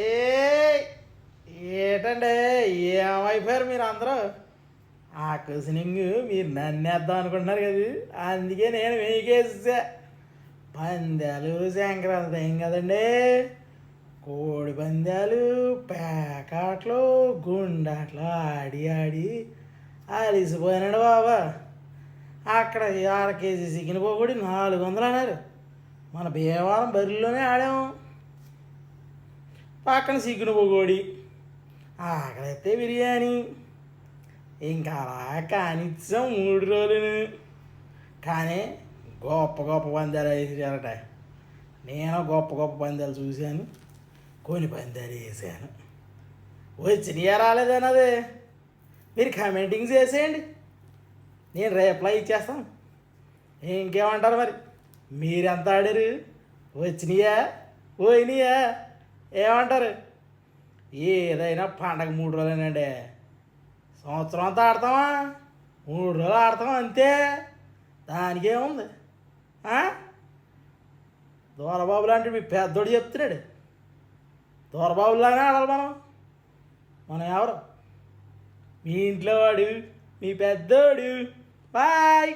ఏ ఏటండి ఏమైపోయారు మీరు అందరూ ఆ క్వశ్చనింగ్ మీరు నన్నేద్దాం అనుకుంటున్నారు కదా అందుకే నేను మీకేసా పందాలు సంక్రాంతి ఏం కదండి కోడి పందాలు పేకాట్లు గుండాట్లు ఆడి ఆడి అలిసిపోయానండి బాబా అక్కడ 6 కేజీ చికెన్ పోగొడి 400 అన్నారు మన భీమవరం బరిలోనే ఆడాము పక్కన చికెన్ పోగొడి ఆకలిస్తే బిర్యానీ ఇంకా అలా కానిచ్చాం 3 రోజులు కానీ గొప్ప గొప్ప పందాలు వేసారట నేను గొప్ప గొప్ప పందాలు చూశాను కొన్ని పందాలు వేసాను వచ్చినాయా రాలేదన్నది మీరు కామెంటింగ్ చేసేయండి నేను రిప్లై ఇచ్చేస్తాను ఇంకేమంటారు మరి మీరెంత ఆడారు వచ్చినాయా పోయినాయా ఏమంటారు ఏదైనా పండగ 3 రోజులేనండి సంవత్సరం అంతా ఆడతామా 3 రోజులు ఆడతాం అంతే దానికేముంది దూరబాబు లాంటి మీ పెద్దోడు చెప్తున్నాడు దూరబాబులానే ఆడాలి మనం ఎవరు మీ ఇంట్లో వాడు మీ పెద్దోడు బాయ్